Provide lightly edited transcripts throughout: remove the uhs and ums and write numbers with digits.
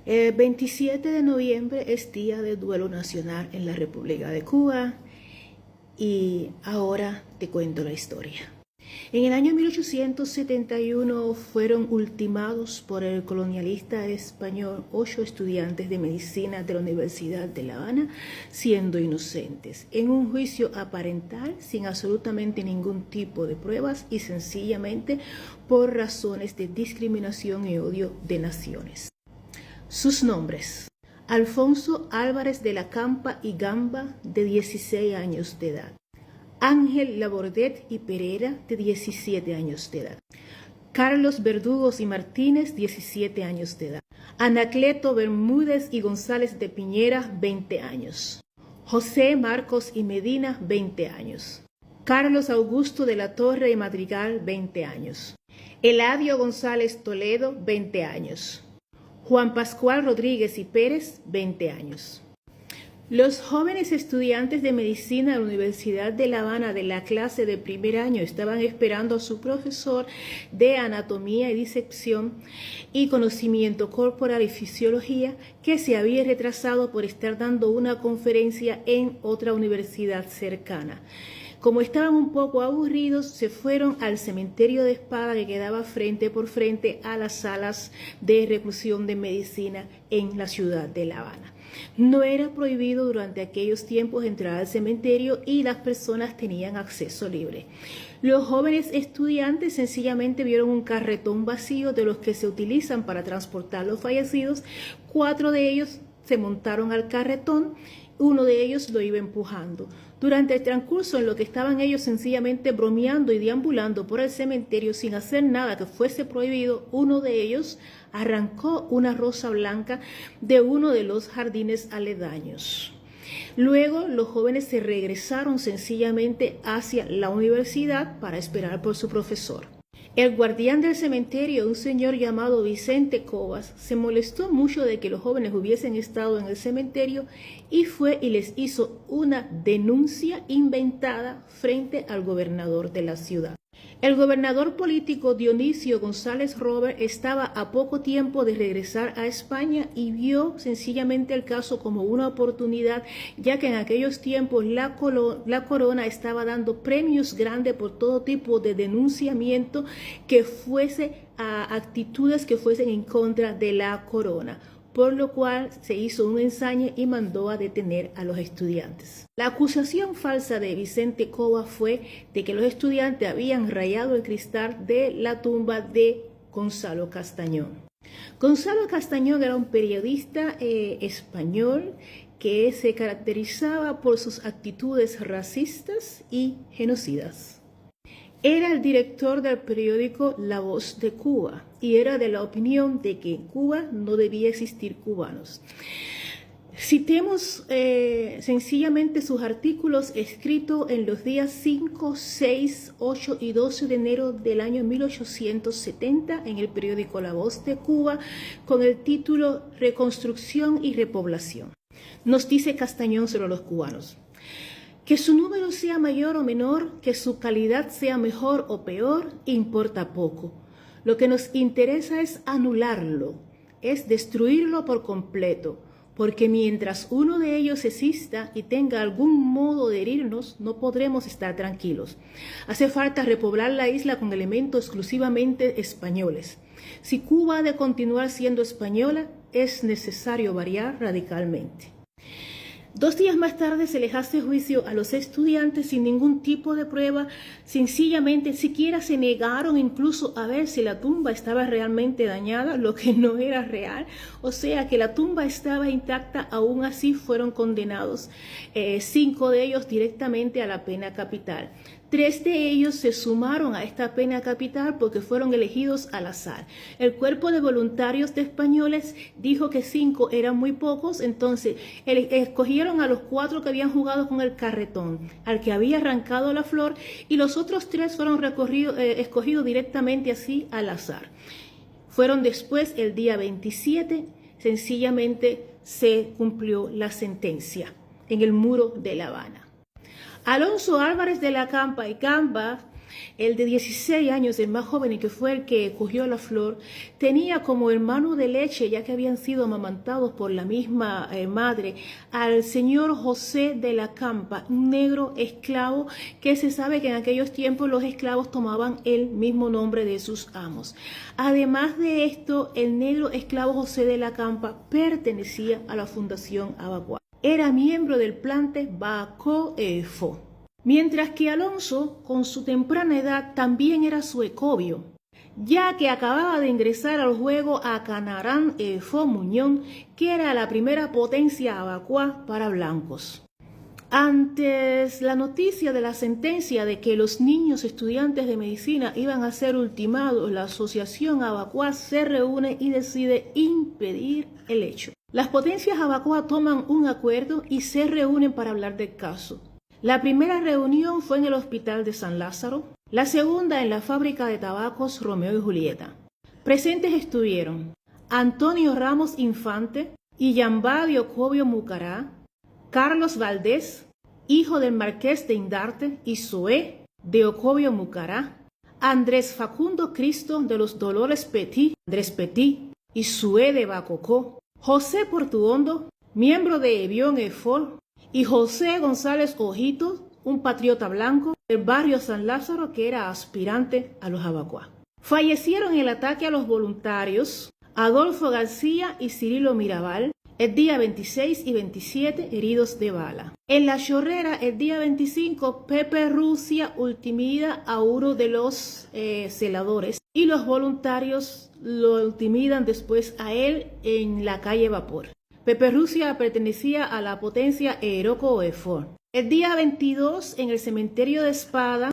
El 27 de noviembre es día de duelo nacional en la República de Cuba y ahora te cuento la historia. En el año 1871 fueron ultimados por el colonialista español 8 estudiantes de medicina de la Universidad de La Habana, siendo inocentes, en un juicio aparental sin absolutamente ningún tipo de pruebas y sencillamente por razones de discriminación y odio de naciones. Sus nombres: Alfonso Álvarez de la Campa y Gamba, de 16 años de edad. Ángel Labordet y Pereira, de 17 años de edad. Carlos Verdugos y Martínez, 17 años de edad. Anacleto Bermúdez y González de Piñera, 20 años. José Marcos y Medina, 20 años. Carlos Augusto de la Torre y Madrigal, 20 años. Eladio González Toledo, 20 años. Juan Pascual Rodríguez y Pérez, 20 años. Los jóvenes estudiantes de medicina de la Universidad de La Habana de la clase de primer año estaban esperando a su profesor de anatomía y disección y conocimiento corporal y fisiología, que se había retrasado por estar dando una conferencia en otra universidad cercana. Como estaban un poco aburridos, se fueron al cementerio de Espada, que quedaba frente por frente a las salas de reclusión de medicina en la ciudad de La Habana. No era prohibido durante aquellos tiempos entrar al cementerio y las personas tenían acceso libre. Los jóvenes estudiantes sencillamente vieron un carretón vacío de los que se utilizan para transportar los fallecidos. 4 de ellos se montaron al carretón, uno de ellos lo iba empujando. Durante el transcurso en lo que estaban ellos sencillamente bromeando y deambulando por el cementerio sin hacer nada que fuese prohibido, uno de ellos arrancó una rosa blanca de uno de los jardines aledaños. Luego los jóvenes se regresaron sencillamente hacia la universidad para esperar por su profesor. El guardián del cementerio, un señor llamado Vicente Cobas, se molestó mucho de que los jóvenes hubiesen estado en el cementerio y fue y les hizo una denuncia inventada frente al gobernador de la ciudad. El gobernador político Dionisio González Robert estaba a poco tiempo de regresar a España y vio sencillamente el caso como una oportunidad, ya que en aquellos tiempos la corona estaba dando premios grandes por todo tipo de denunciamiento que fuese a actitudes que fuesen en contra de la corona, por lo cual se hizo un ensañe y mandó a detener a los estudiantes. La acusación falsa de Vicente Cova fue de que los estudiantes habían rayado el cristal de la tumba de Gonzalo Castañón. Gonzalo Castañón era un periodista español que se caracterizaba por sus actitudes racistas y genocidas. Era el director del periódico La Voz de Cuba y era de la opinión de que en Cuba no debía existir cubanos. Citemos sencillamente sus artículos escritos en los días 5, 6, 8 y 12 de enero del año 1870 en el periódico La Voz de Cuba, con el título Reconstrucción y Repoblación. Nos dice Castañón sobre los cubanos: que su número sea mayor o menor, que su calidad sea mejor o peor, importa poco. Lo que nos interesa es anularlo, es destruirlo por completo, porque mientras uno de ellos exista y tenga algún modo de herirnos, no podremos estar tranquilos. Hace falta repoblar la isla con elementos exclusivamente españoles. Si Cuba ha de continuar siendo española, es necesario variar radicalmente. 2 días más tarde se les hace juicio a los estudiantes sin ningún tipo de prueba. Sencillamente, siquiera se negaron incluso a ver si la tumba estaba realmente dañada, lo que no era real. O sea que la tumba estaba intacta, aún así fueron condenados 5 de ellos directamente a la pena capital. 3 de ellos se sumaron a esta pena capital porque fueron elegidos al azar. El cuerpo de voluntarios de españoles dijo que 5 eran muy pocos, entonces escogieron a los 4 que habían jugado con el carretón, al que había arrancado la flor, y los otros 3 fueron escogidos directamente así al azar. Fueron después, el día 27, sencillamente se cumplió la sentencia en el muro de La Habana. Alonso Álvarez de la Campa y Gamba El de 16 años, el más joven y que fue el que cogió la flor, tenía como hermano de leche, ya que habían sido amamantados por la misma madre, al señor José de la Campa, un negro esclavo que se sabe que en aquellos tiempos los esclavos tomaban el mismo nombre de sus amos. Además de esto, el negro esclavo José de la Campa pertenecía a la Fundación Abacuá. Era miembro del plante Bacoefo. Mientras que Alonso, con su temprana edad, también era suecobio, ya que acababa de ingresar al juego a Canarán Efo Muñón, que era la primera potencia abacuá para blancos. Antes la noticia de la sentencia de que los niños estudiantes de medicina iban a ser ultimados, la asociación abacuá se reúne y decide impedir el hecho. Las potencias abacuá toman un acuerdo y se reúnen para hablar del caso. La primera reunión fue en el Hospital de San Lázaro, la segunda en la fábrica de tabacos Romeo y Julieta. Presentes estuvieron Antonio Ramos Infante y Yambá de Ocovio Mucará, Carlos Valdés, hijo del marqués de Indarte y Zoé de Ocovio Mucará, Andrés Facundo Cristo de los Dolores Petit, Andrés Petit y Zoé de Bacocó, José Portuondo, miembro de Evión Efor, y José González Ojitos, un patriota blanco del barrio San Lázaro que era aspirante a los abacuá. Fallecieron en el ataque a los voluntarios Adolfo García y Cirilo Mirabal el día 26 y 27 heridos de bala. En La Chorrera, el día 25, Pepe Rusia ultimida a uno de los celadores y los voluntarios lo ultimidan después a él en la calle Vapor. Pepe Rusia pertenecía a la potencia Eroco Efor. El día 22, en el cementerio de Espada,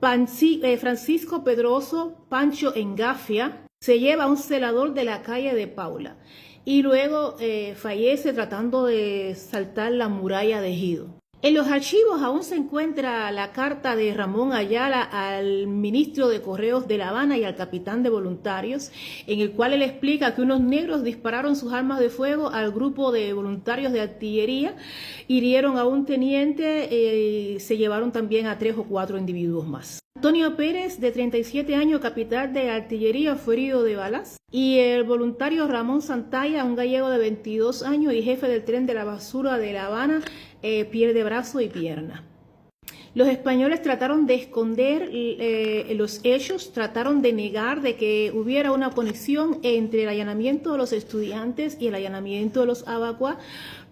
Francisco Pedroso Pancho Engafia se lleva a un celador de la calle de Paula y luego fallece tratando de saltar la muralla de Ejido. En los archivos aún se encuentra la carta de Ramón Ayala al ministro de Correos de La Habana y al capitán de voluntarios, en el cual él explica que unos negros dispararon sus armas de fuego al grupo de voluntarios de artillería, hirieron a un teniente y se llevaron también a 3 o 4 individuos más. Antonio Pérez, de 37 años, capitán de artillería, fue herido de balas. Y el voluntario Ramón Santalla, un gallego de 22 años y jefe del tren de la basura de La Habana, pierde brazo y pierna. Los españoles trataron de esconder los hechos, trataron de negar de que hubiera una conexión entre el allanamiento de los estudiantes y el allanamiento de los abacuá,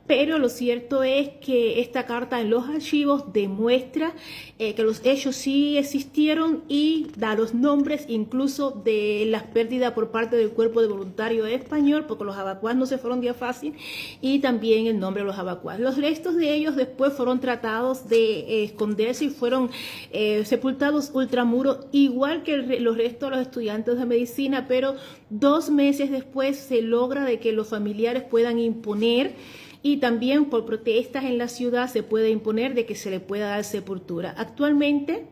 pero lo cierto es que esta carta en los archivos demuestra que los hechos sí existieron y da los nombres incluso de las pérdidas por parte del cuerpo de voluntarios español, porque los abacuás no se fueron día fácil, y también el nombre de los abacuás. Los restos de ellos después fueron tratados de esconderse y fueron sepultados ultramuros, igual que los restos de los estudiantes de medicina, pero 2 meses después se logra de que los familiares puedan imponer, y también por protestas en la ciudad se puede imponer de que se le pueda dar sepultura. Actualmente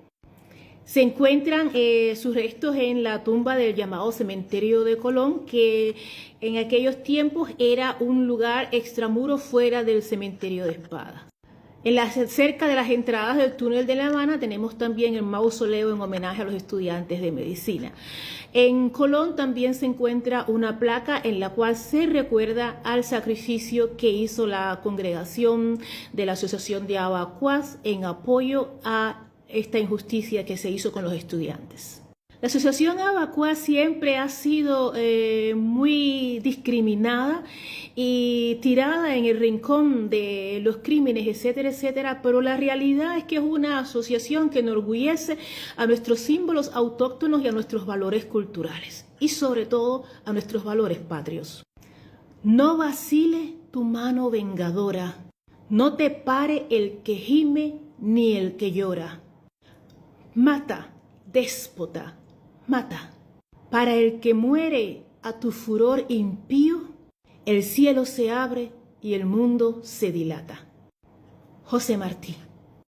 se encuentran sus restos en la tumba del llamado Cementerio de Colón, que en aquellos tiempos era un lugar extramuro fuera del Cementerio de Espada. Cerca de las entradas del túnel de La Habana tenemos también el mausoleo en homenaje a los estudiantes de medicina. En Colón también se encuentra una placa en la cual se recuerda al sacrificio que hizo la congregación de la Asociación de Abacuás en apoyo a esta injusticia que se hizo con los estudiantes. La Asociación Abacuá siempre ha sido muy discriminada y tirada en el rincón de los crímenes, etcétera, etcétera, pero la realidad es que es una asociación que enorgullece a nuestros símbolos autóctonos y a nuestros valores culturales y sobre todo a nuestros valores patrios. No vacile tu mano vengadora, no te pare el que gime ni el que llora. Mata, déspota, mata. Para el que muere a tu furor impío, el cielo se abre y el mundo se dilata. José Martí.